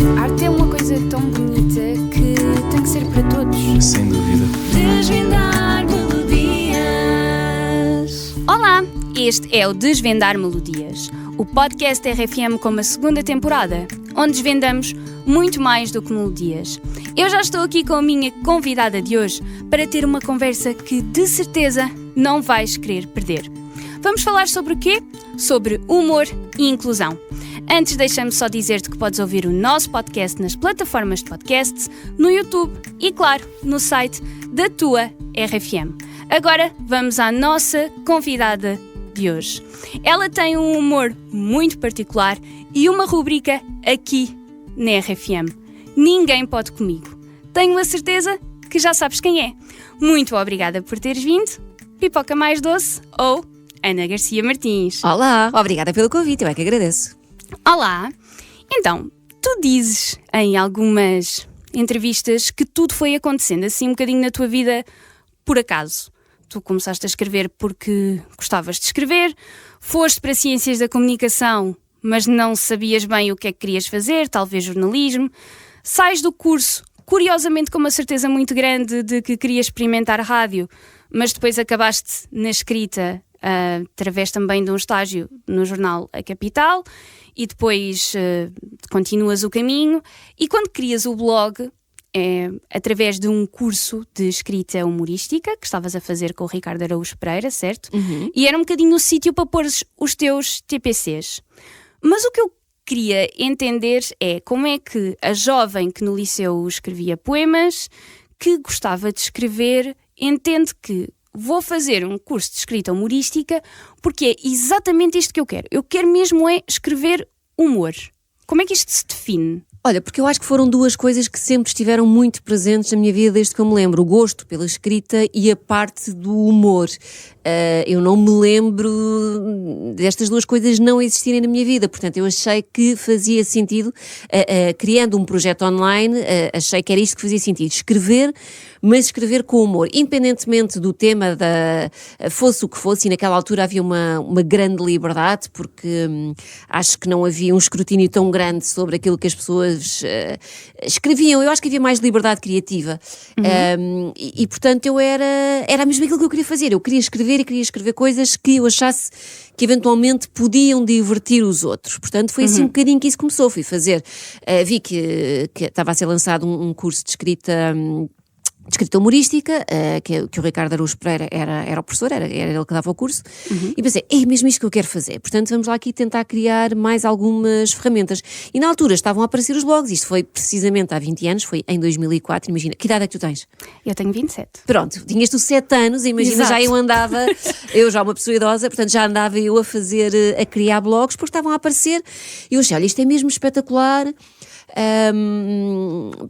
Arte é uma coisa tão bonita que tem que ser para todos. Sem dúvida. Desvendar melodias. Olá, este é o Desvendar Melodias, o podcast RFM com uma segunda temporada, onde desvendamos muito mais do que melodias. Eu já estou aqui com a minha convidada de hoje para ter uma conversa que de certeza não vais querer perder. Vamos falar sobre o quê? Sobre humor e inclusão. Antes, deixa-me só dizer-te que podes ouvir o nosso podcast nas plataformas de podcasts, no YouTube e, claro, no site da tua RFM. Agora, vamos à nossa convidada de hoje. Ela tem um humor muito particular e uma rubrica aqui na RFM. Ninguém pode comigo. Tenho a certeza que já sabes quem é. Muito obrigada por teres vindo. Pipoca mais doce ou Ana Garcia Martins. Olá, obrigada pelo convite, eu é que agradeço. Olá, então, tu dizes em algumas entrevistas que tudo foi acontecendo assim um bocadinho na tua vida por acaso. Tu começaste a escrever porque gostavas de escrever, foste para Ciências da Comunicação, mas não sabias bem o que é que querias fazer, talvez jornalismo. Sais do curso, curiosamente com uma certeza muito grande de que querias experimentar rádio, mas depois acabaste na escrita através também de um estágio no jornal A Capital e depois continuas o caminho e quando crias o blog através de um curso de escrita humorística que estavas a fazer com o Ricardo Araújo Pereira, certo? Uhum. E era um bocadinho o sítio para pôr os teus TPCs. Mas o que eu queria entender é como é que a jovem que no liceu escrevia poemas, que gostava de escrever, entende que vou fazer um curso de escrita humorística porque é exatamente isto que eu quero. Eu quero mesmo é escrever humor. Como é que isto se define? Olha, porque eu acho que foram duas coisas que sempre estiveram muito presentes na minha vida desde que eu me lembro. O gosto pela escrita e a parte do humor. Eu não me lembro destas duas coisas não existirem na minha vida. Portanto, eu achei que fazia sentido, criando um projeto online, achei que era isto que fazia sentido. Escrever, mas escrever com humor. Independentemente do tema, fosse o que fosse, e naquela altura havia uma grande liberdade, porque acho que não havia um escrutínio tão grande sobre aquilo que as pessoas escreviam. Eu acho que havia mais liberdade criativa. Uhum. E portanto eu era mesmo aquilo que eu queria fazer. Eu queria escrever e queria escrever coisas que eu achasse que eventualmente podiam divertir os outros. Portanto foi assim um bocadinho que isso começou. Fui fazer, vi que estava a ser lançado um curso de escrita humorística, que o Ricardo Araújo Pereira era o professor, era ele que dava o curso, e pensei, é mesmo isto que eu quero fazer. Portanto, vamos lá aqui tentar criar mais algumas ferramentas. E na altura estavam a aparecer os blogs, isto foi precisamente há 20 anos, foi em 2004, imagina, que idade é que tu tens? Eu tenho 27. Pronto, tinhas tu 7 anos, imagina. Exato. Já eu andava, eu já uma pessoa idosa, portanto já andava eu a criar blogs, porque estavam a aparecer, e eu achei, olha, isto é mesmo espetacular,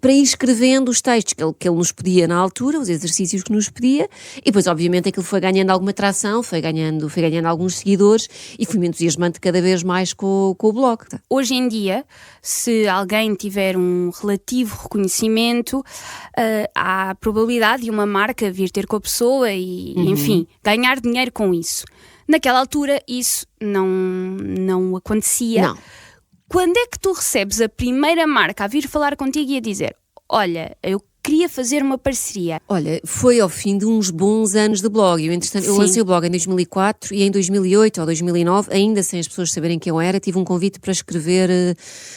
para ir escrevendo os textos que ele nos pedia na altura, os exercícios que nos pedia, e depois obviamente aquilo foi ganhando alguma tração, foi ganhando alguns seguidores e fui-me entusiasmando cada vez mais com o blog. Hoje em dia, se alguém tiver um relativo reconhecimento, há a probabilidade de uma marca vir ter com a pessoa e, enfim, ganhar dinheiro com isso. Naquela altura isso não acontecia. Não. Quando é que tu recebes a primeira marca a vir falar contigo e a dizer, olha, eu queria fazer uma parceria? Olha, foi ao fim de uns bons anos de blog. Eu lancei o blog em 2004 e em 2008 ou 2009, ainda sem as pessoas saberem quem eu era, tive um convite para escrever,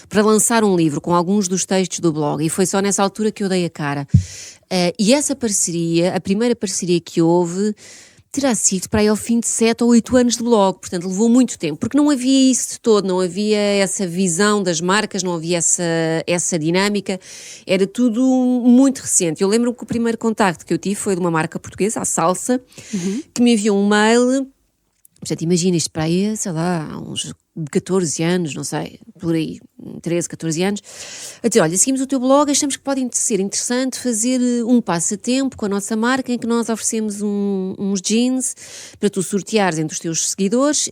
para lançar um livro com alguns dos textos do blog, e foi só nessa altura que eu dei a cara. E essa parceria, a primeira parceria que houve, terá sido para aí ao fim de 7 ou 8 anos de blog, portanto levou muito tempo, porque não havia isso de todo, não havia essa visão das marcas, não havia essa dinâmica, era tudo muito recente. Eu lembro-me que o primeiro contacto que eu tive foi de uma marca portuguesa, a Salsa, que me enviou um mail, portanto imagina isto para aí, sei lá, há uns 14 anos, não sei, por aí, 13, 14 anos, a dizer, olha, seguimos o teu blog, achamos que pode ser interessante fazer um passatempo com a nossa marca em que nós oferecemos uns jeans para tu sorteares entre os teus seguidores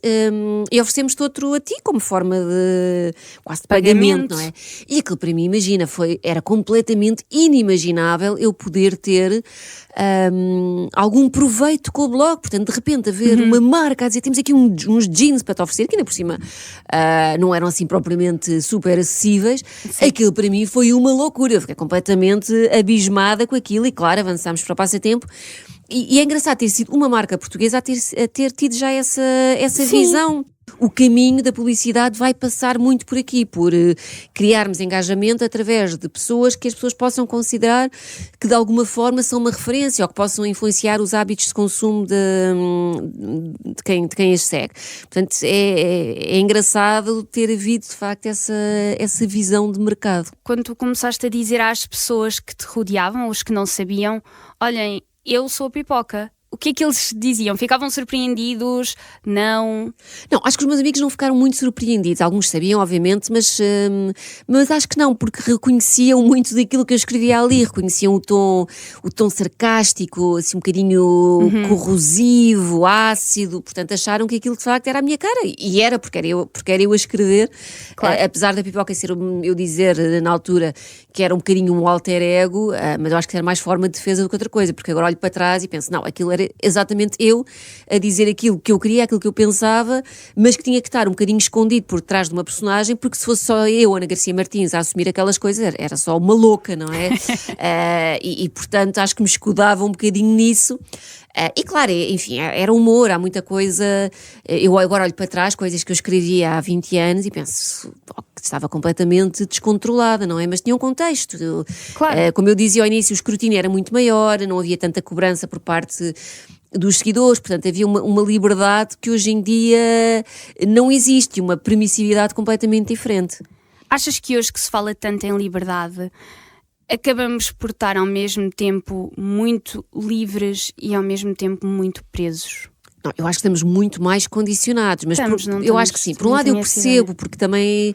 e oferecemos-te outro a ti como forma de quase de pagamento, não é? E aquilo para mim, imagina, era completamente inimaginável eu poder ter algum proveito com o blog, portanto de repente haver uma marca a dizer, temos aqui uns jeans para te oferecer, que ainda por cima não eram assim propriamente super acessíveis, aquilo para mim foi uma loucura. Eu fiquei completamente abismada com aquilo e, claro, avançámos para o passatempo. E é engraçado ter sido uma marca portuguesa a ter tido já essa visão. O caminho da publicidade vai passar muito por aqui, por criarmos engajamento através de pessoas que as pessoas possam considerar que de alguma forma são uma referência ou que possam influenciar os hábitos de consumo de quem as segue. Portanto, é engraçado ter havido de facto essa visão de mercado. Quando tu começaste a dizer às pessoas que te rodeavam, os que não sabiam, olhem, eu sou a Pipoca. O que é que eles diziam? Ficavam surpreendidos? Não? Não, acho que os meus amigos não ficaram muito surpreendidos. Alguns sabiam, obviamente, mas acho que não, porque reconheciam muito daquilo que eu escrevia ali. Reconheciam o tom sarcástico, assim um bocadinho corrosivo, ácido. Portanto, acharam que aquilo de facto era a minha cara. E era, porque era eu a escrever. Claro. Apesar da Pipoca ser, eu dizer na altura, que era um bocadinho um alter ego, mas eu acho que era mais forma de defesa do que outra coisa. Porque agora olho para trás e penso, não, aquilo era exatamente eu a dizer aquilo que eu queria, aquilo que eu pensava, mas que tinha que estar um bocadinho escondido por trás de uma personagem, porque se fosse só eu, Ana Garcia Martins, a assumir aquelas coisas, era só uma louca, não é? Portanto, acho que me escudava um bocadinho nisso. E claro, enfim, era humor, há muita coisa. Eu agora olho para trás, coisas que eu escrevia há 20 anos e penso que estava completamente descontrolada, não é? Mas tinha um contexto. Claro. Como eu dizia ao início, o escrutínio era muito maior, não havia tanta cobrança por parte dos seguidores, portanto havia uma liberdade que hoje em dia não existe, uma permissividade completamente diferente. Achas que hoje que se fala tanto em liberdade, acabamos por estar ao mesmo tempo muito livres e ao mesmo tempo muito presos? Não, eu acho que estamos muito mais condicionados, mas eu acho que sim. Por um lado eu percebo, porque também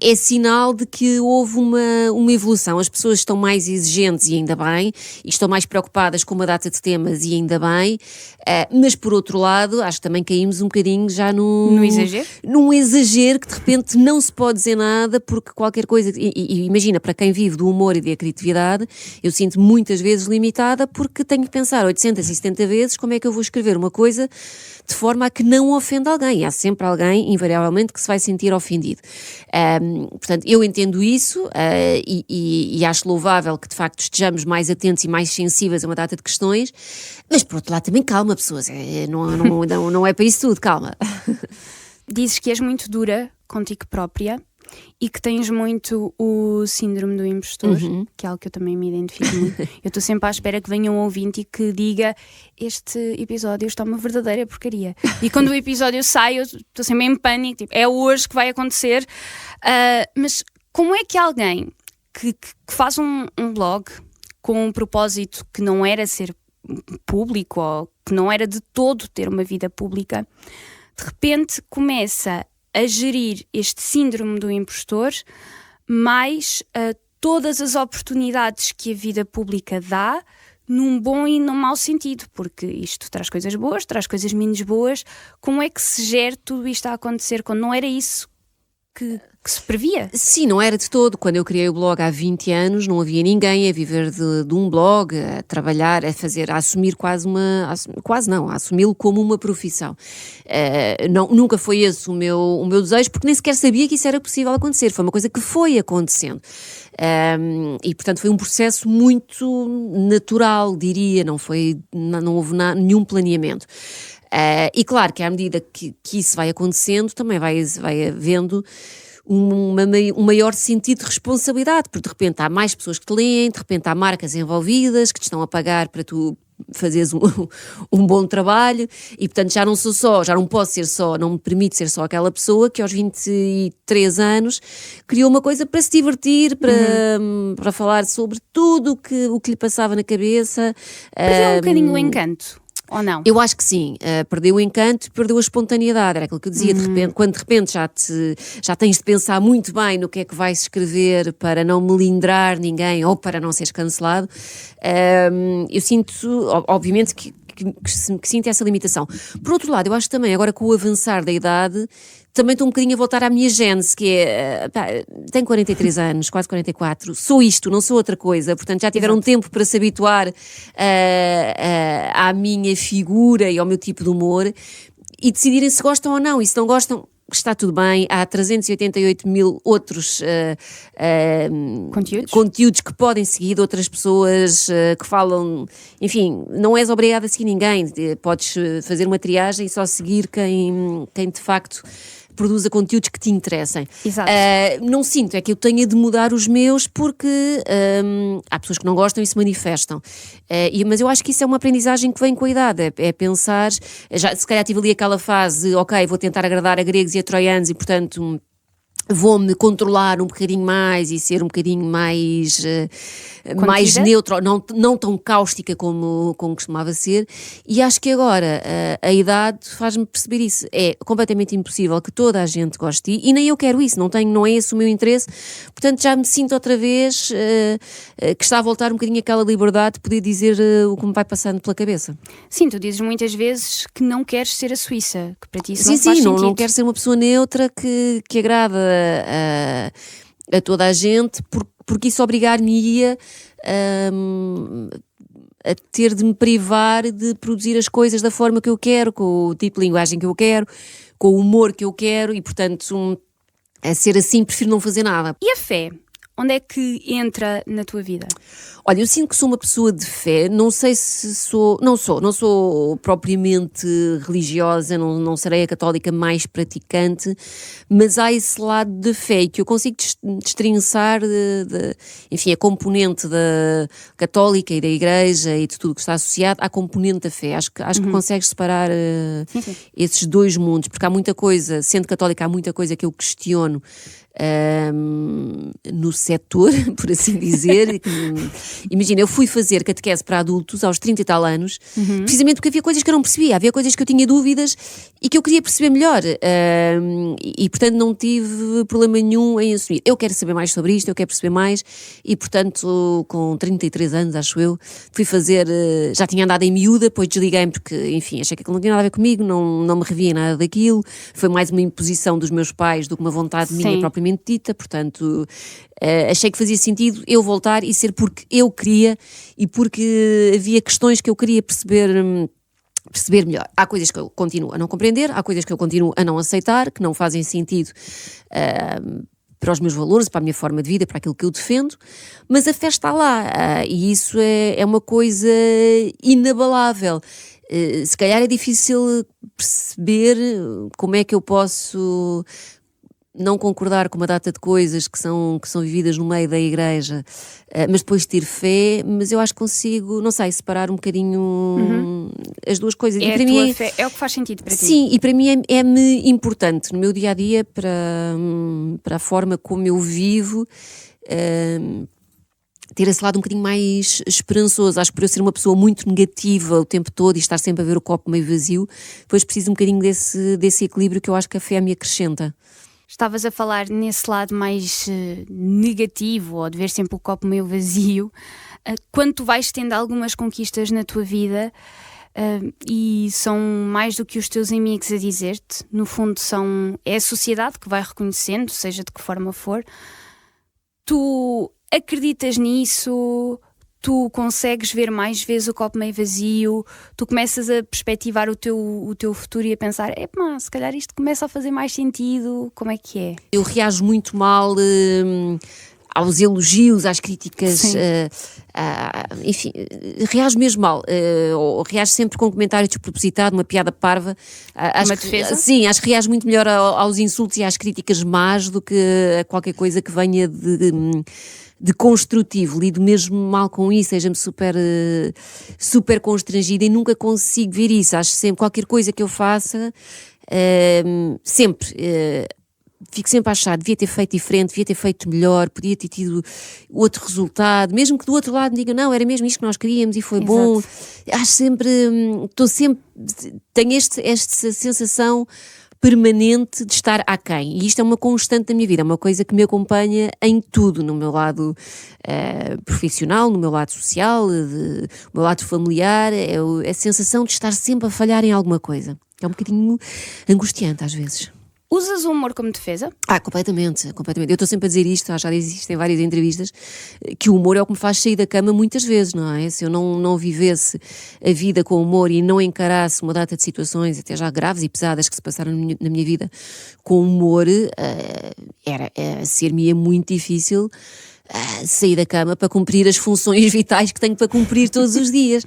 é sinal de que houve uma evolução. As pessoas estão mais exigentes e ainda bem, e estão mais preocupadas com uma data de temas e ainda bem, mas por outro lado acho que também caímos um bocadinho já no exagero? Num exagero que de repente não se pode dizer nada porque qualquer coisa, e imagina, para quem vive do humor e da criatividade, eu sinto muitas vezes limitada porque tenho que pensar 870 vezes como é que eu vou escrever uma coisa de forma a que não ofenda alguém. Há sempre alguém, invariavelmente, que se vai sentir ofendido. Portanto, eu entendo isso e acho louvável que, de facto, estejamos mais atentos e mais sensíveis a uma data de questões, mas, por outro lado, também calma, pessoas. Não é para isso tudo, calma. Dizes que és muito dura contigo própria e que tens muito o síndrome do impostor, que é algo que eu também me identifico muito. Eu estou sempre à espera que venha um ouvinte e que diga: este episódio está uma verdadeira porcaria. E quando o episódio sai, eu estou sempre em pânico, tipo, é hoje que vai acontecer. Mas como é que alguém que faz um blog com um propósito que não era ser público ou que não era de todo ter uma vida pública, de repente começa a gerir este síndrome do impostor, mais todas as oportunidades que a vida pública dá, num bom e num mau sentido, porque isto traz coisas boas, traz coisas menos boas. Como é que se gera tudo isto a acontecer quando não era isso que se previa? Sim, não era de todo. Quando eu criei o blog há 20 anos, não havia ninguém a viver de um blog, a trabalhar, a assumir a assumi-lo como uma profissão. Nunca foi esse o meu desejo, porque nem sequer sabia que isso era possível acontecer. Foi uma coisa que foi acontecendo. E portanto foi um processo muito natural, diria, não houve nenhum planeamento. E claro que à medida que isso vai acontecendo, também vai havendo um maior sentido de responsabilidade, porque de repente há mais pessoas que te leem, de repente há marcas envolvidas que te estão a pagar para tu fazeres um bom trabalho, e portanto já não posso ser só, não me permite ser só aquela pessoa que aos 23 anos criou uma coisa para se divertir, para falar sobre tudo o que lhe passava na cabeça. Perdeu um bocadinho o encanto. Ou não? Eu acho que sim, perdeu o encanto, perdeu a espontaneidade, era aquilo que eu dizia, quando de repente já tens de pensar muito bem no que é que vais escrever para não melindrar ninguém ou para não seres cancelado. Eu sinto, obviamente, que sinto essa limitação. Por outro lado, eu acho também, agora com o avançar da idade, também estou um bocadinho a voltar à minha gênese, que é, tenho 43 anos, quase 44, sou isto, não sou outra coisa, portanto já tiveram tempo para se habituar à minha figura e ao meu tipo de humor e decidirem se gostam ou não, e se não gostam, está tudo bem, há 388 mil outros conteúdos que podem seguir de outras pessoas que falam, enfim, não és obrigado a seguir ninguém, podes fazer uma triagem e só seguir quem de facto produza conteúdos que te interessem. Exato. Não sinto, é que eu tenha de mudar os meus porque há pessoas que não gostam e se manifestam. Mas eu acho que isso é uma aprendizagem que vem com a idade, é pensar, se calhar tive ali aquela fase de, ok, vou tentar agradar a gregos e a troianos e portanto vou-me controlar um bocadinho mais e ser um bocadinho mais neutro, não tão cáustica como costumava ser, e acho que agora a idade faz-me perceber isso. É completamente impossível que toda a gente goste de ti, e nem eu quero isso, não é esse o meu interesse, portanto já me sinto outra vez que está a voltar um bocadinho aquela liberdade de poder dizer o que me vai passando pela cabeça. Sim, tu dizes muitas vezes que não queres ser a Suíça, que para ti isso não faz sentido. Sim, não quero ser uma pessoa neutra que agrada a toda a gente, porque isso obrigar-me-ia a ter de me privar de produzir as coisas da forma que eu quero, com o tipo de linguagem que eu quero, com o humor que eu quero, e portanto a ser assim prefiro não fazer nada. E a fé? Onde é que entra na tua vida? Olha, eu sinto que sou uma pessoa de fé, não sei se sou, não sou propriamente religiosa, não serei a católica mais praticante, mas há esse lado de fé que eu consigo destrinçar enfim, a componente da católica e da igreja e de tudo que está associado à componente da fé. Acho que consegues separar esses dois mundos, porque há muita coisa, sendo católica, há muita coisa que eu questiono no setor, por assim dizer. Imagina, eu fui fazer catequese para adultos aos 30 e tal anos, precisamente porque havia coisas que eu não percebia, havia coisas que eu tinha dúvidas e que eu queria perceber melhor, e portanto não tive problema nenhum em assumir. Eu quero saber mais sobre isto, eu quero perceber mais, e portanto com 33 anos, acho eu, fui fazer, já tinha andado em miúda, depois desliguei-me porque, enfim, achei que aquilo não tinha nada a ver comigo, não me revia nada daquilo, foi mais uma imposição dos meus pais do que uma vontade minha propriamente dita, portanto achei que fazia sentido eu voltar e ser porque eu queria e porque havia questões que eu queria perceber melhor. Há coisas que eu continuo a não compreender, há coisas que eu continuo a não aceitar, que não fazem sentido para os meus valores, para a minha forma de vida, para aquilo que eu defendo, mas a fé está lá, e isso é uma coisa inabalável. Se calhar é difícil perceber como é que eu posso não concordar com uma data de coisas que são vividas no meio da igreja, mas depois ter fé, mas eu acho que consigo, não sei, separar um bocadinho as duas coisas. E para mim fé é o que faz sentido para ti. Sim, e para mim é-me importante no meu dia-a-dia para a forma como eu vivo, ter esse lado um bocadinho mais esperançoso. Acho que por eu ser uma pessoa muito negativa o tempo todo e estar sempre a ver o copo meio vazio, depois preciso um bocadinho desse equilíbrio que eu acho que a fé me acrescenta. Estavas a falar nesse lado mais negativo, ou de ver sempre o copo meio vazio. Quando tu vais tendo algumas conquistas na tua vida e são mais do que os teus amigos a dizer-te, no fundo é a sociedade que vai reconhecendo, seja de que forma for, tu acreditas nisso? Tu consegues ver mais vezes o copo meio vazio, tu começas a perspectivar o teu futuro e a pensar, se calhar isto começa a fazer mais sentido, como é que é? Eu reajo muito mal aos elogios, às críticas, enfim, reajo mesmo mal, ou reajo sempre com um comentário despropositado, uma piada parva. Uma defesa? Sim, acho que reajo muito melhor aos insultos e às críticas más do que a qualquer coisa que venha de construtivo. Lido mesmo mal com isso, seja-me super constrangida e nunca consigo ver isso. Acho sempre, qualquer coisa que eu faça, fico sempre a achar, devia ter feito diferente, devia ter feito melhor, podia ter tido outro resultado, mesmo que do outro lado me digam, não, era mesmo isto que nós queríamos e foi bom. Acho sempre, tenho esta sensação permanente de estar aquém, e isto é uma constante da minha vida, é uma coisa que me acompanha em tudo, no meu lado profissional, no meu lado social, no meu lado familiar, é a sensação de estar sempre a falhar em alguma coisa. É um bocadinho angustiante às vezes. Usas o humor como defesa? Completamente, completamente. Eu estou sempre a dizer isto, já disse isto em várias entrevistas, que o humor é o que me faz sair da cama muitas vezes, não é? Se eu não vivesse a vida com humor e não encarasse uma data de situações, até já graves e pesadas, que se passaram na minha vida com humor, ser-me muito difícil sair da cama para cumprir as funções vitais que tenho para cumprir todos os dias.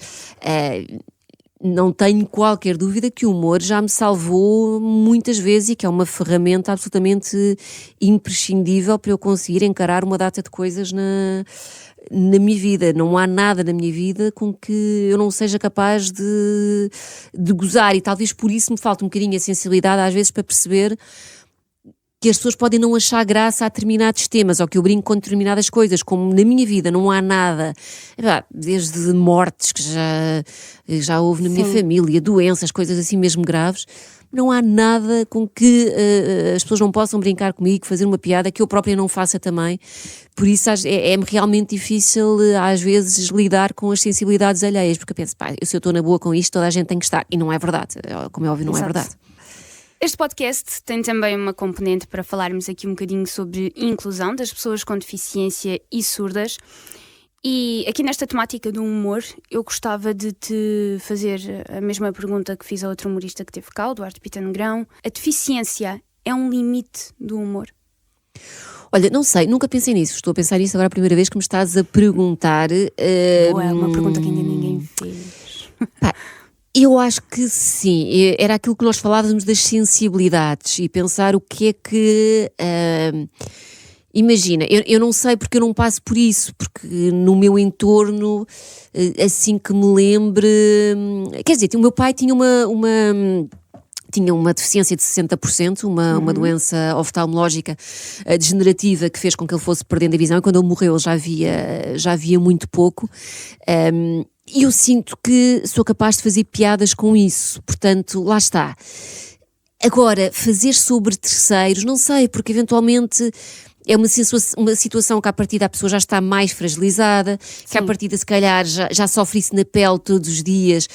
Não tenho qualquer dúvida que o humor já me salvou muitas vezes e que é uma ferramenta absolutamente imprescindível para eu conseguir encarar uma data de coisas na minha vida. Não há nada na minha vida com que eu não seja capaz de gozar, e talvez por isso me falta um bocadinho a sensibilidade às vezes para perceber que as pessoas podem não achar graça a determinados temas, ou que eu brinco com determinadas coisas, como na minha vida não há nada, desde mortes que já houve na minha família, doenças, coisas assim mesmo graves, não há nada com que as pessoas não possam brincar comigo, fazer uma piada que eu própria não faça também. Por isso é-me realmente difícil às vezes lidar com as sensibilidades alheias, porque eu penso, se eu estou na boa com isto, toda a gente tem que estar, e não é verdade, como é óbvio, não é verdade. Este podcast tem também uma componente para falarmos aqui um bocadinho sobre inclusão das pessoas com deficiência e surdas. E aqui nesta temática do humor, eu gostava de te fazer a mesma pergunta que fiz a outro humorista que teve cá, o Duarte Pita Negrão. A deficiência é um limite do humor? Olha, não sei, nunca pensei nisso. Estou a pensar nisso agora a primeira vez que me estás a perguntar. É uma pergunta que ainda ninguém fez. Eu acho que sim, era aquilo que nós falávamos das sensibilidades e pensar o que é que... imagina, eu não sei porque eu não passo por isso, porque no meu entorno, assim que me lembre... Quer dizer, o meu pai tinha uma deficiência de 60%, uma doença oftalmológica degenerativa que fez com que ele fosse perdendo a visão, e quando ele morreu ele já via muito pouco. E eu sinto que sou capaz de fazer piadas com isso, portanto, lá está. Agora, fazer sobre terceiros, não sei, porque eventualmente é uma situação que à partida a pessoa já está mais fragilizada, que à partida se calhar já sofre isso na pele todos os dias,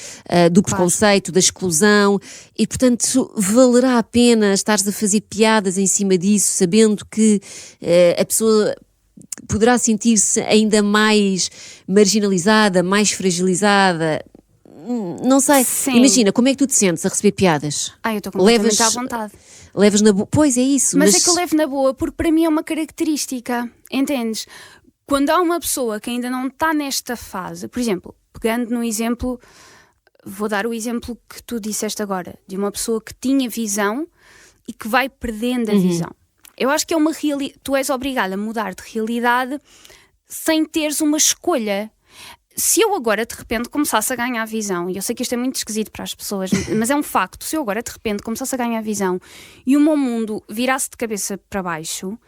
do preconceito, da exclusão, e portanto valerá a pena estares a fazer piadas em cima disso, sabendo que a pessoa poderá sentir-se ainda mais marginalizada, mais fragilizada. Não sei. Sim. Imagina, como é que tu te sentes a receber piadas? Eu estou completamente à vontade. Levas na boa? Pois é isso. Mas é que eu levo na boa porque para mim é uma característica, entendes? Quando há uma pessoa que ainda não está nesta fase, por exemplo, pegando no exemplo, vou dar o exemplo que tu disseste agora, de uma pessoa que tinha visão e que vai perdendo a visão. Eu acho que é uma realidade. Tu és obrigada a mudar de realidade sem teres uma escolha. Se eu agora de repente começasse a ganhar visão, e eu sei que isto é muito esquisito para as pessoas, mas é um facto, se eu agora de repente começasse a ganhar visão e o meu mundo virasse de cabeça para baixo,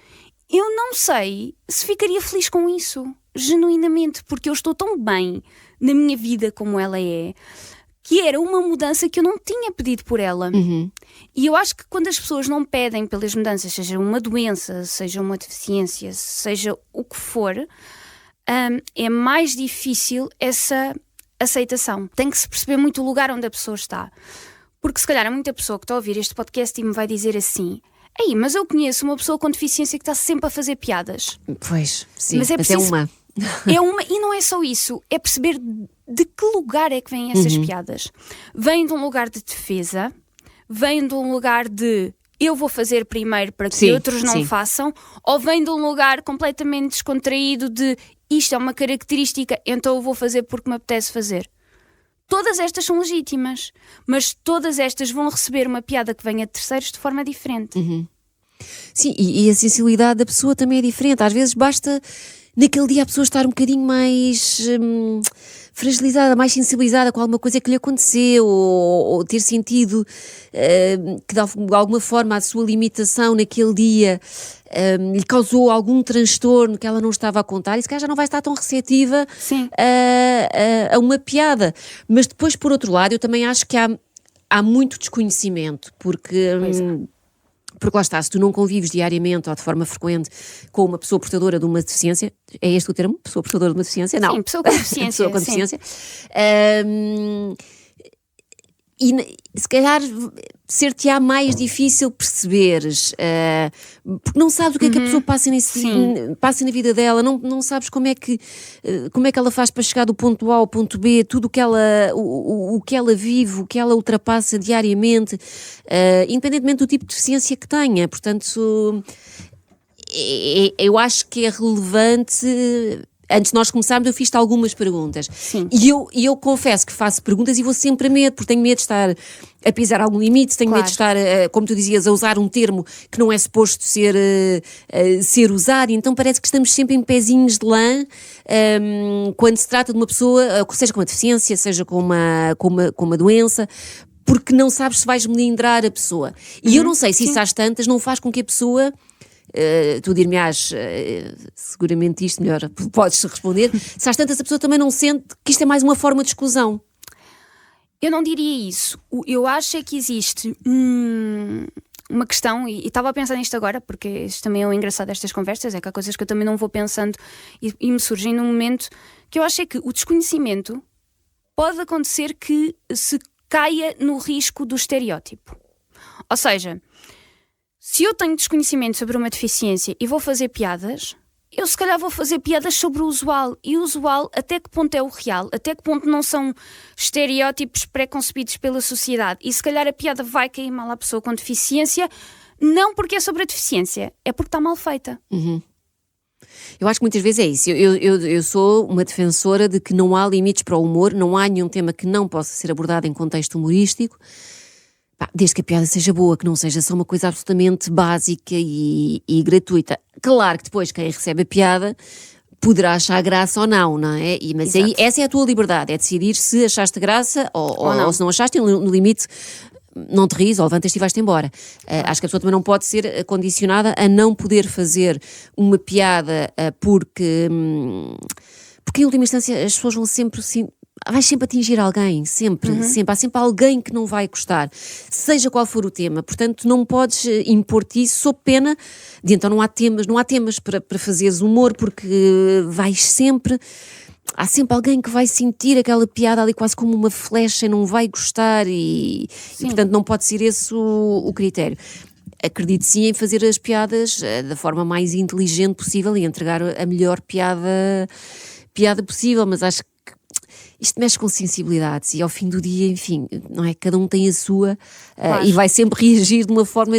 eu não sei se ficaria feliz com isso, genuinamente, porque eu estou tão bem na minha vida como ela é, que era uma mudança que eu não tinha pedido por ela. E eu acho que quando as pessoas não pedem pelas mudanças, seja uma doença, seja uma deficiência, seja o que for, é mais difícil essa aceitação. Tem que se perceber muito o lugar onde a pessoa está. Porque se calhar há muita pessoa que está a ouvir este podcast e me vai dizer assim: "Ei, mas eu conheço uma pessoa com deficiência que está sempre a fazer piadas." Pois, sim, mas é preciso, uma. E não é só isso, é perceber de que lugar é que vêm essas piadas. Vêm de um lugar de defesa, vêm de um lugar de eu vou fazer primeiro para que outros não façam, ou vem de um lugar completamente descontraído de isto é uma característica, então eu vou fazer porque me apetece fazer. Todas estas são legítimas, mas todas estas vão receber uma piada que venha de terceiros de forma diferente. Sim, e a sensibilidade da pessoa também é diferente. Às vezes basta naquele dia a pessoa estar um bocadinho mais fragilizada, mais sensibilizada com alguma coisa que lhe aconteceu, ou ter sentido que de alguma forma a sua limitação naquele dia lhe causou algum transtorno que ela não estava a contar, e se calhar já não vai estar tão receptiva a uma piada. Mas depois, por outro lado, eu também acho que há muito desconhecimento, porque lá está, se tu não convives diariamente ou de forma frequente com uma pessoa portadora de uma deficiência, é este o termo? Pessoa portadora de uma deficiência? Não. Sim, pessoa com deficiência. Pessoa com deficiência. E se calhar ser-te-á mais difícil perceberes, porque não sabes o que é que a pessoa passa na vida dela, não sabes como é que ela faz para chegar do ponto A ao ponto B, tudo o que ela vive, o que ela ultrapassa diariamente, independentemente do tipo de deficiência que tenha. Portanto, eu acho que é relevante. Antes de nós começarmos, eu fiz-te algumas perguntas. Sim. E eu confesso que faço perguntas e vou sempre a medo, porque tenho medo de estar a pisar algum limite, tenho medo de estar, como tu dizias, a usar um termo que não é suposto ser usado, e então parece que estamos sempre em pezinhos de lã quando se trata de uma pessoa, seja com uma deficiência, seja com uma doença, porque não sabes se vais melindrar a pessoa. E eu não sei se isso às tantas não faz com que a pessoa... tu dir-me-ás seguramente isto, melhor podes responder, se às tantas a pessoa também não sente que isto é mais uma forma de exclusão. Eu não diria isso. Eu acho é que existe uma questão, e estava a pensar nisto agora, porque isto também é o engraçado destas conversas, é que há coisas que eu também não vou pensando e me surgem num momento, que eu acho é que o desconhecimento pode acontecer que se caia no risco do estereótipo. Ou seja, se eu tenho desconhecimento sobre uma deficiência e vou fazer piadas, eu se calhar vou fazer piadas sobre o usual. E o usual, até que ponto é o real? Até que ponto não são estereótipos pré-concebidos pela sociedade? E se calhar a piada vai cair mal à pessoa com deficiência, não porque é sobre a deficiência, é porque está mal feita. Eu acho que muitas vezes é isso. Eu sou uma defensora de que não há limites para o humor, não há nenhum tema que não possa ser abordado em contexto humorístico. Desde que a piada seja boa, que não seja só uma coisa absolutamente básica e gratuita. Claro que depois quem recebe a piada poderá achar graça ou não é? Mas aí essa é a tua liberdade, é decidir se achaste graça ou se não achaste, e no limite não te ris ou levantas-te e vais-te embora. Acho que a pessoa também não pode ser condicionada a não poder fazer uma piada porque em última instância as pessoas vão sempre assim... Vais sempre atingir alguém, sempre. Há sempre alguém que não vai gostar, seja qual for o tema. Portanto, não podes impor-te isso sob pena de então não há temas para fazeres humor, porque há sempre alguém que vai sentir aquela piada ali quase como uma flecha e não vai gostar e portanto não pode ser esse o critério. Acredito sim em fazer as piadas da forma mais inteligente possível e entregar a melhor piada possível, mas acho que isto mexe com sensibilidades e ao fim do dia, enfim, não é? Cada um tem a sua e vai sempre reagir de uma forma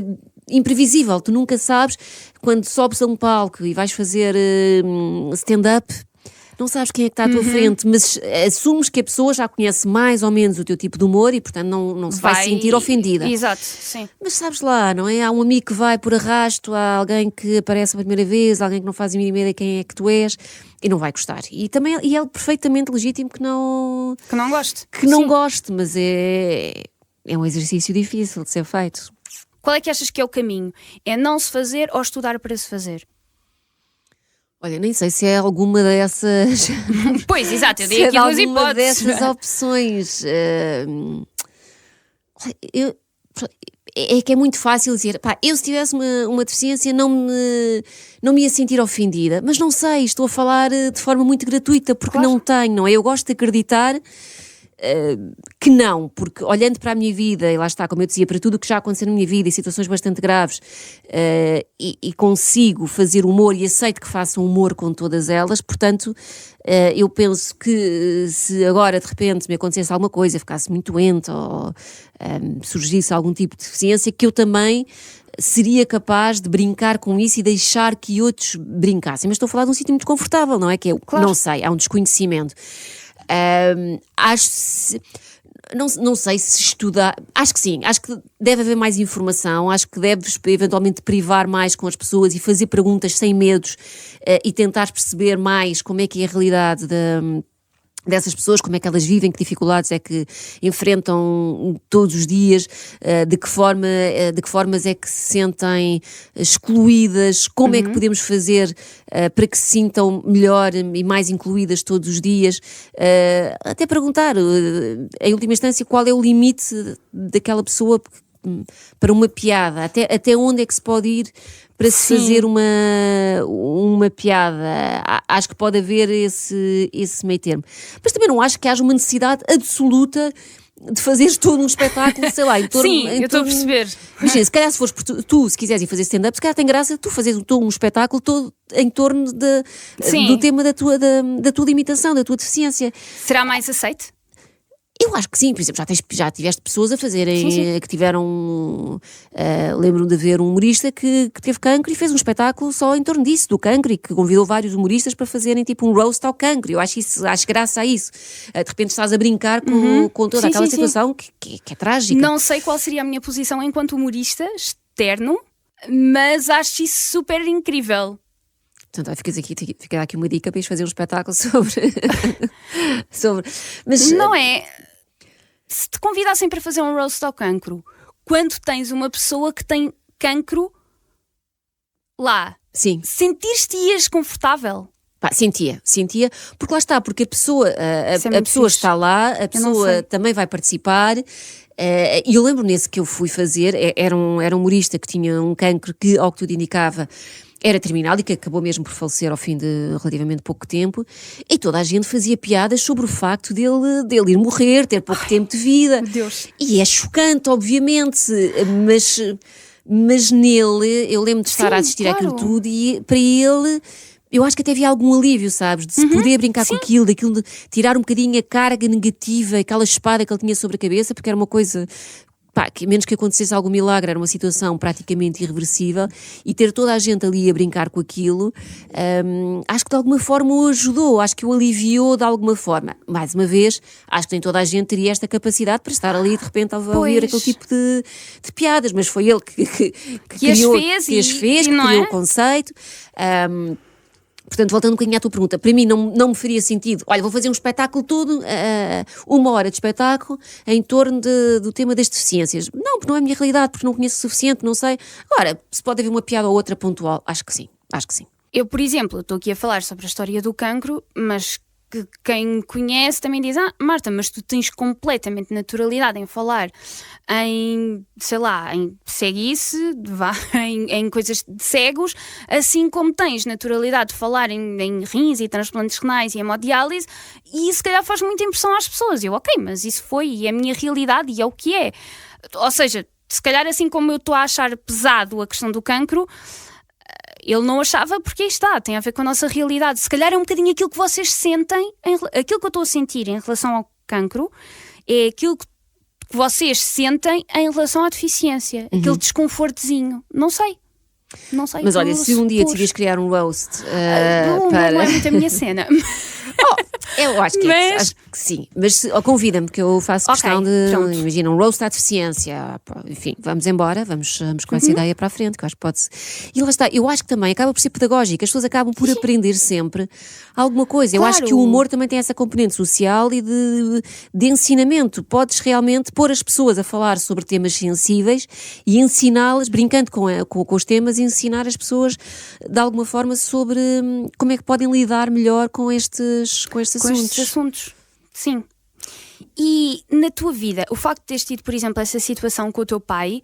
imprevisível. Tu nunca sabes, quando sobes a um palco e vais fazer stand-up, não sabes quem é que está à tua frente, mas assumes que a pessoa já conhece mais ou menos o teu tipo de humor e, portanto, não se vai sentir ofendida. Exato, sim. Mas sabes lá, não é? Há um amigo que vai por arrasto, há alguém que aparece pela primeira vez, alguém que não faz a mínima ideia quem é que tu és e não vai gostar. E é perfeitamente legítimo que não goste. Que não goste, mas é um exercício difícil de ser feito. Qual é que achas que é o caminho? É não se fazer ou estudar para se fazer? Olha, nem sei se é alguma dessas... Pois, exato, eu dei aqui duas hipóteses. Dessas opções. É que é muito fácil dizer, eu se tivesse uma deficiência não me ia sentir ofendida, mas não sei, estou a falar de forma muito gratuita, porque não tenho, não é? Eu gosto de acreditar que não, porque olhando para a minha vida, e lá está, como eu dizia, para tudo o que já aconteceu na minha vida e situações bastante graves, e consigo fazer humor e aceito que faço humor com todas elas, portanto, eu penso que se agora de repente me acontecesse alguma coisa, ficasse muito doente ou surgisse algum tipo de deficiência, que eu também seria capaz de brincar com isso e deixar que outros brincassem. Mas estou a falar de um sítio muito confortável, não é? Que eu não sei, há um desconhecimento. Não sei se estudar, acho que sim, acho que deve haver mais informação, acho que deves eventualmente privar mais com as pessoas e fazer perguntas sem medos e tentar perceber mais como é que é a realidade dessas pessoas, como é que elas vivem, que dificuldades é que enfrentam todos os dias, de que formas é que se sentem excluídas, como é que podemos fazer para que se sintam melhor e mais incluídas todos os dias, até perguntar, em última instância, qual é o limite daquela pessoa para uma piada, até onde é que se pode ir para se fazer uma piada. Acho que pode haver esse meio termo. Mas também não acho que haja uma necessidade absoluta de fazeres todo um espetáculo, sei lá, em torno... Sim, eu estou a perceber. Imagina, se calhar se fores tu, se quiseres ir fazer stand-up, se calhar tem graça tu fazeres todo um espetáculo todo em torno do tema da tua limitação, da tua deficiência. Será mais aceite? Eu acho que sim, por exemplo, já tiveste pessoas a fazerem, que tiveram, lembro-me de ver um humorista que teve cancro e fez um espetáculo só em torno disso, do cancro, e que convidou vários humoristas para fazerem tipo um roast ao cancro. Eu acho graça a isso. De repente estás a brincar com toda aquela situação que é trágica. Não sei qual seria a minha posição enquanto humorista externo, mas acho isso super incrível. Portanto, fica aqui uma dica para ires fazer um espetáculo sobre... Mas, não é... Se te convidassem para fazer um roast ao cancro, quando tens uma pessoa que tem cancro lá, sim, sentiste-ias confortável? Pá, sentia, porque lá está, porque a pessoa está lá, a pessoa também vai participar. E eu lembro nesse que eu fui fazer, era um humorista que tinha um cancro que, ao que tudo indicava, era terminal e que acabou mesmo por falecer ao fim de relativamente pouco tempo, e toda a gente fazia piadas sobre o facto dele ir morrer, ter pouco tempo de vida. Meu Deus. E é chocante, obviamente, mas nele, eu lembro de estar a assistir àquilo tudo, e para ele... Eu acho que até havia algum alívio, sabes? De se poder brincar com aquilo, de tirar um bocadinho a carga negativa, aquela espada que ele tinha sobre a cabeça, porque era uma coisa... que menos que acontecesse algum milagre, era uma situação praticamente irreversível, e ter toda a gente ali a brincar com aquilo, acho que de alguma forma o ajudou, acho que o aliviou de alguma forma. Mais uma vez, acho que nem toda a gente teria esta capacidade para estar ali de repente a ouvir aquele tipo de piadas, mas foi ele que criou, que as fez, que criou o conceito. Portanto, voltando um bocadinho à tua pergunta, para mim não me faria sentido, olha, vou fazer um espetáculo todo, 1 hora de espetáculo em torno do tema das deficiências. Não, porque não é a minha realidade, porque não conheço o suficiente, não sei. Agora, se pode haver uma piada ou outra pontual, acho que sim. Eu, por exemplo, estou aqui a falar sobre a história do cancro, mas que quem conhece também diz, Marta, mas tu tens completamente naturalidade em falar em, sei lá, em ceguice, em coisas de cegos, assim como tens naturalidade de falar em rins e transplantes renais e hemodiálise, e isso se calhar faz muita impressão às pessoas. Eu, ok, mas isso foi, e é a minha realidade, e é o que é. Ou seja, se calhar assim como eu estou a achar pesado a questão do cancro, ele não achava, porque aí está, tem a ver com a nossa realidade. Se calhar é um bocadinho aquilo que vocês sentem, aquilo que eu estou a sentir em relação ao cancro, é aquilo que vocês sentem em relação à deficiência. Aquele desconfortozinho. Não sei. Mas olha, se um dia decidias criar um roast não é muito a minha cena. Eu acho que acho que sim, mas convida-me, que eu faço questão de, imagina, um roast à deficiência, enfim, vamos embora, vamos com essa ideia para a frente, que eu acho que pode-se. E lá está, eu acho que também acaba por ser pedagógico, as pessoas acabam por aprender sempre alguma coisa. Eu acho que o humor também tem essa componente social e de ensinamento. Podes realmente pôr as pessoas a falar sobre temas sensíveis e ensiná-las, brincando com os temas, ensinar as pessoas de alguma forma sobre como é que podem lidar melhor com estes assuntos. Sim. E na tua vida, o facto de teres tido, por exemplo, essa situação com o teu pai,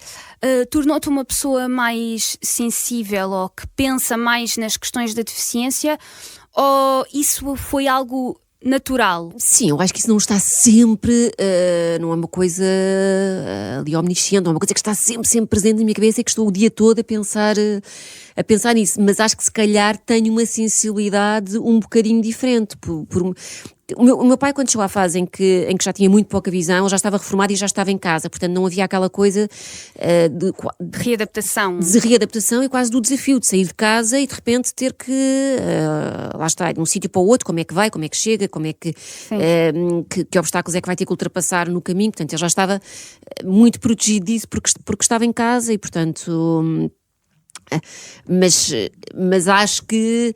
tornou-te uma pessoa mais sensível, ou que pensa mais nas questões da deficiência, ou isso foi algo natural? Sim, eu acho que isso não está sempre, não é uma coisa ali omnisciente, não é uma coisa que está sempre presente na minha cabeça e que estou o dia todo a pensar nisso, mas acho que se calhar tenho uma sensibilidade um bocadinho diferente. O meu pai, quando chegou à fase em que já tinha muito pouca visão, ele já estava reformado e já estava em casa, portanto não havia aquela coisa de readaptação e quase do desafio de sair de casa e de repente ter que, lá está, de um sítio para o outro, como é que vai, como é que chega, como é que obstáculos é que vai ter que ultrapassar no caminho. Portanto, ele já estava muito protegido disso porque estava em casa e, portanto... Mas acho que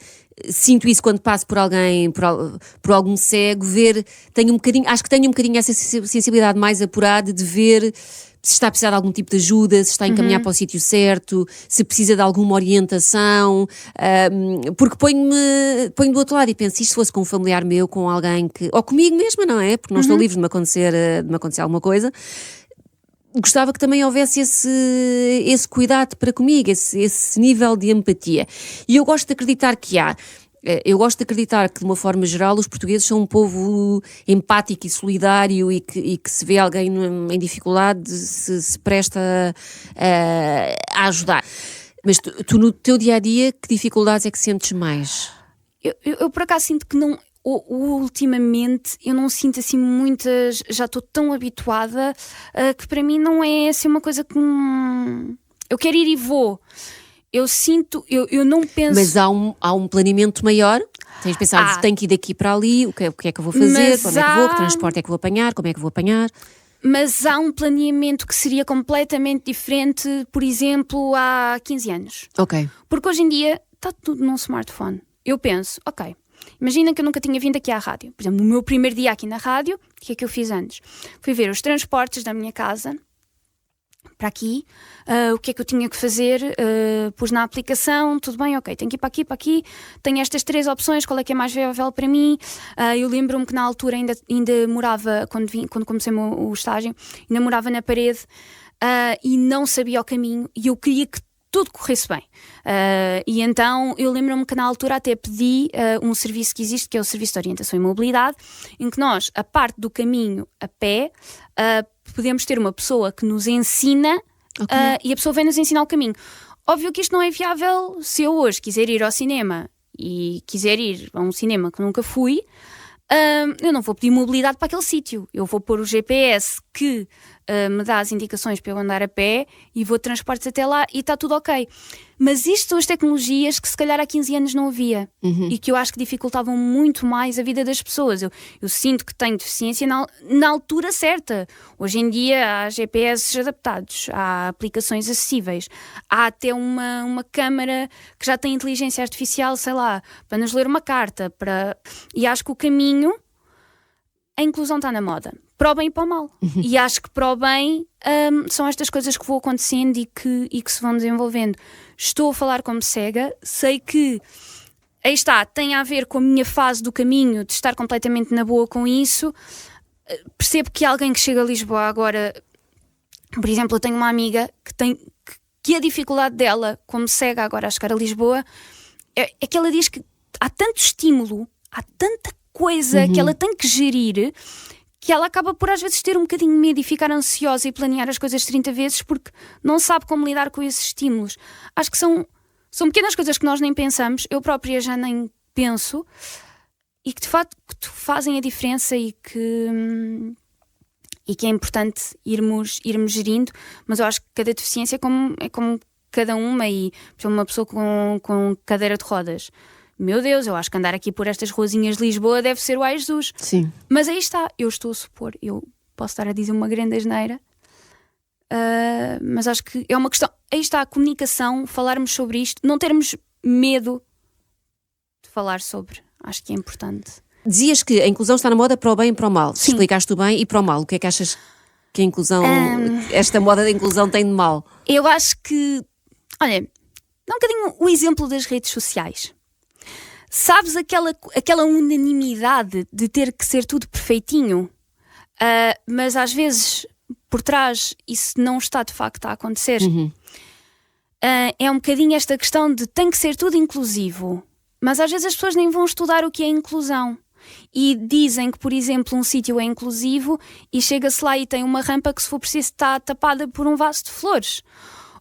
sinto isso quando passo por alguém, por algum cego, acho que tenho um bocadinho essa sensibilidade mais apurada de ver se está a precisar de algum tipo de ajuda, se está a encaminhar para o sítio certo, se precisa de alguma orientação, porque ponho do outro lado e penso, isto fosse com um familiar meu, com alguém ou comigo mesma, não é? Porque não estou livre de me acontecer alguma coisa. Gostava que também houvesse esse cuidado para comigo, esse nível de empatia. E eu gosto de acreditar que há. Eu gosto de acreditar que, de uma forma geral, os portugueses são um povo empático e solidário e que se vê alguém em dificuldade se presta a ajudar. Mas tu, no teu dia-a-dia, que dificuldades é que sentes mais? Eu por acaso sinto que não... Ultimamente eu não sinto assim muitas, já estou tão habituada que para mim não é assim uma coisa que eu quero ir e vou. Eu sinto, eu não penso... Mas há um planeamento maior? Tens pensado, tenho que ir daqui para ali, o que é que eu vou fazer, quando é que vou, que transporte é que vou apanhar, como é que vou apanhar? Mas há um planeamento que seria completamente diferente, por exemplo, há 15 anos. Ok. Porque hoje em dia está tudo num smartphone. Eu penso, ok, imagina que eu nunca tinha vindo aqui à rádio. Por exemplo, no meu primeiro dia aqui na rádio, o que é que eu fiz antes? Fui ver os transportes da minha casa para aqui, o que é que eu tinha que fazer, pus na aplicação, tudo bem, ok, tenho que ir para aqui, tenho estas 3 opções, qual é que é mais viável para mim? Eu lembro-me que na altura ainda morava, quando comecei o estágio, ainda morava na parede e não sabia o caminho e eu queria que tudo corresse bem. E então eu lembro-me que na altura até pedi um serviço que existe, que é o Serviço de Orientação e Mobilidade, em que nós, a parte do caminho a pé, podemos ter uma pessoa que nos ensina e a pessoa vem nos ensinar o caminho. Óbvio que isto não é viável se eu hoje quiser ir ao cinema e quiser ir a um cinema que nunca fui, eu não vou pedir mobilidade para aquele sítio. Eu vou pôr o GPS que me dá as indicações para eu andar a pé e vou de transportes até lá e está tudo ok. Mas isto são as tecnologias que se calhar há 15 anos não havia e que eu acho que dificultavam muito mais a vida das pessoas. Eu sinto que tenho deficiência na altura certa. Hoje em dia há GPS adaptados, há aplicações acessíveis, há até uma câmara que já tem inteligência artificial, sei lá, para nos ler uma carta. E acho que o caminho, a inclusão está na moda. Para o bem e para o mal. E acho que para o bem são estas coisas que vão acontecendo e que se vão desenvolvendo. Estou a falar como cega, sei que aí está, tem a ver com a minha fase do caminho, de estar completamente na boa com isso. Percebo que alguém que chega a Lisboa agora, por exemplo, eu tenho uma amiga que a dificuldade dela, como cega agora a chegar a Lisboa, é que ela diz que há tanto estímulo, há tanta coisa que ela tem que gerir, que ela acaba por às vezes ter um bocadinho de medo e ficar ansiosa e planear as coisas 30 vezes porque não sabe como lidar com esses estímulos. Acho que são pequenas coisas que nós nem pensamos, eu própria já nem penso, e que de facto fazem a diferença e que é importante irmos gerindo, mas eu acho que cada deficiência é como cada uma, e por exemplo, uma pessoa com cadeira de rodas. Meu Deus, eu acho que andar aqui por estas ruazinhas de Lisboa deve ser o ai Jesus. Sim. Mas aí está, eu estou a supor, eu posso estar a dizer uma grande asneira, mas acho que é uma questão, aí está a comunicação, falarmos sobre isto, não termos medo de falar sobre, acho que é importante. Dizias que a inclusão está na moda para o bem e para o mal. Sim. Explicaste o bem e para o mal. O que é que achas que a inclusão, esta moda da inclusão tem de mal? Eu acho que, olha, dá um bocadinho o exemplo das redes sociais. Sabes aquela unanimidade de ter que ser tudo perfeitinho? Mas às vezes, por trás, isso não está de facto a acontecer. É um bocadinho esta questão de tem que ser tudo inclusivo. Mas às vezes as pessoas nem vão estudar o que é inclusão. E dizem que, por exemplo, um sítio é inclusivo e chega-se lá e tem uma rampa que, se for preciso, está tapada por um vaso de flores.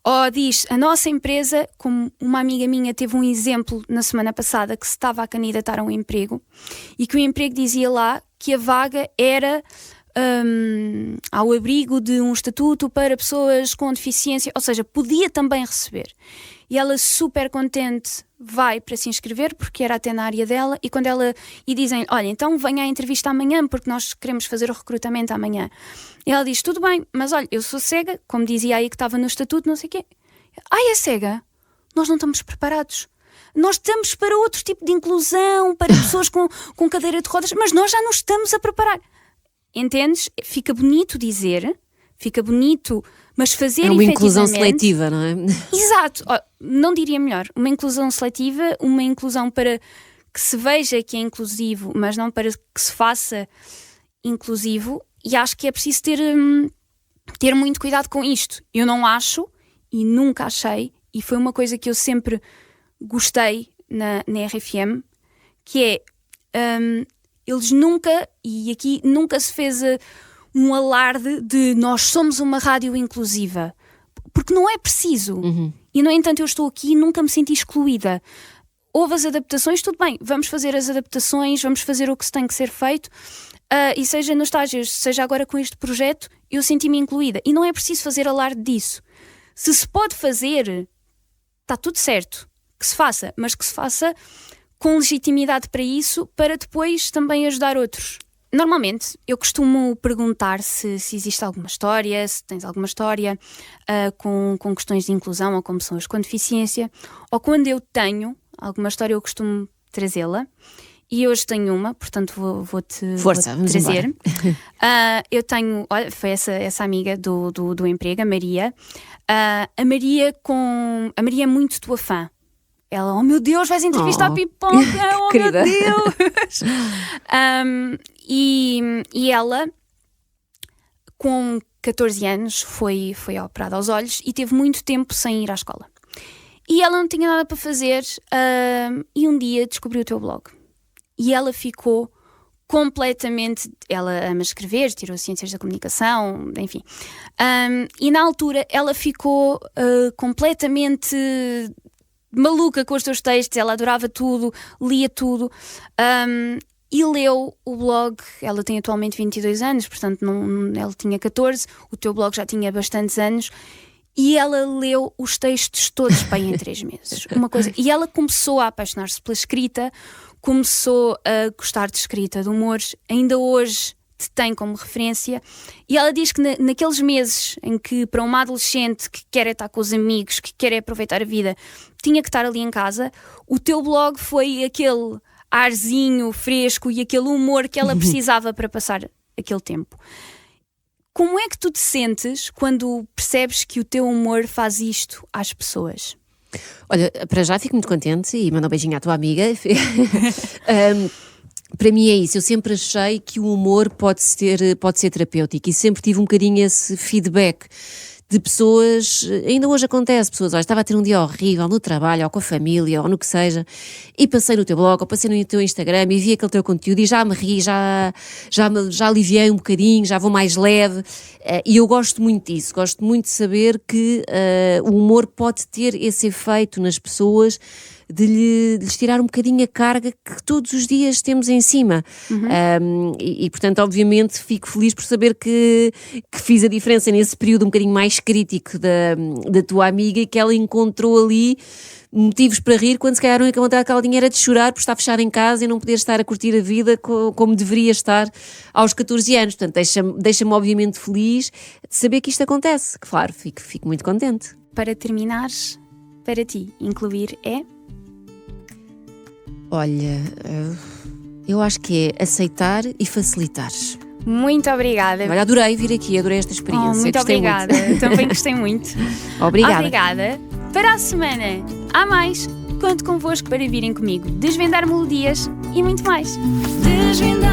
Ou diz, a nossa empresa, como uma amiga minha teve um exemplo na semana passada que se estava a candidatar a um emprego e que o emprego dizia lá que a vaga era ao abrigo de um estatuto para pessoas com deficiência, ou seja, podia também receber. E ela, super contente, vai para se inscrever porque era até na área dela, e dizem, olha, então venha à entrevista amanhã porque nós queremos fazer o recrutamento amanhã. E ela diz, tudo bem, mas olha, eu sou cega, como dizia aí que estava no estatuto, não sei o quê. É cega? Nós não estamos preparados. Nós estamos para outro tipo de inclusão, para pessoas com cadeira de rodas, mas nós já nos estamos a preparar. Entendes? Fica bonito dizer, fica bonito, mas fazer efetivamente... É uma inclusão efetivamente... seletiva, não é? Exato. Não diria melhor. Uma inclusão seletiva, uma inclusão para que se veja que é inclusivo, mas não para que se faça inclusivo. E acho que é preciso ter muito cuidado com isto. Eu não acho, e nunca achei, e foi uma coisa que eu sempre gostei na RFM, que é, eles nunca, e aqui nunca se fez um alarde de nós somos uma rádio inclusiva, porque não é preciso. E no entanto eu estou aqui e nunca me senti excluída. Houve as adaptações, tudo bem, vamos fazer as adaptações, vamos fazer o que se tem que ser feito, e seja nos estágios, seja agora com este projeto, eu senti-me incluída. E não é preciso fazer alarde disso. Se se pode fazer, está tudo certo, que se faça, mas que se faça com legitimidade para isso, para depois também ajudar outros. Normalmente, eu costumo perguntar se existe alguma história, se tens alguma história com questões de inclusão ou com pessoas com deficiência, ou quando eu tenho alguma história eu costumo trazê-la, e hoje tenho uma, portanto vou-te trazer. Eu tenho, olha, foi essa amiga do emprego, a Maria. A Maria é muito tua fã. Ela, oh meu Deus, vais entrevistar a Pipoca, oh meu Deus! E ela, com 14 anos, foi operada aos olhos e teve muito tempo sem ir à escola. E ela não tinha nada para fazer, e um dia descobriu o teu blog. E ela ficou completamente... Ela ama escrever, tirou Ciências da Comunicação, enfim. E na altura ela ficou completamente maluca com os teus textos, ela adorava tudo, lia tudo. E leu o blog. Ela tem atualmente 22 anos, portanto ela tinha 14, o teu blog já tinha bastantes anos. E ela leu os textos todos bem em 3 meses. Uma coisa. E ela começou a apaixonar-se pela escrita, começou a gostar de escrita, de humores. Ainda hoje te tem como referência. E ela diz que naqueles meses em que, para uma adolescente que quer estar com os amigos, que quer aproveitar a vida, tinha que estar ali em casa, o teu blog foi aquele arzinho fresco e aquele humor que ela precisava para passar aquele tempo. Como é que tu te sentes quando percebes que o teu humor faz isto às pessoas? Olha, para já fico muito contente e mando um beijinho à tua amiga. Para mim é isso, eu sempre achei que o humor pode ser terapêutico e sempre tive um bocadinho esse feedback de pessoas, ainda hoje acontece, pessoas, olha, estava a ter um dia horrível no trabalho, ou com a família, ou no que seja, e passei no teu blog, ou passei no teu Instagram e vi aquele teu conteúdo e já me ri, já aliviei um bocadinho, já vou mais leve, e eu gosto muito disso, gosto muito de saber que o humor pode ter esse efeito nas pessoas, de lhes tirar um bocadinho a carga que todos os dias temos em cima. E portanto, obviamente, fico feliz por saber que fiz a diferença nesse período um bocadinho mais crítico da tua amiga e que ela encontrou ali motivos para rir, quando se calhar a única vontade que ela tinha era de chorar por estar fechada em casa e não poder estar a curtir a vida como deveria estar aos 14 anos. Portanto, deixa-me obviamente feliz de saber que isto acontece. Claro, fico muito contente. Para terminares, para ti, incluir é? Olha, eu acho que é aceitar e facilitar. Muito obrigada. Olha, adorei vir aqui, adorei esta experiência. Muito obrigada, também gostei muito. Obrigada. Para a semana, há mais. Conto convosco para virem comigo desvendar melodias e muito mais. Desvendar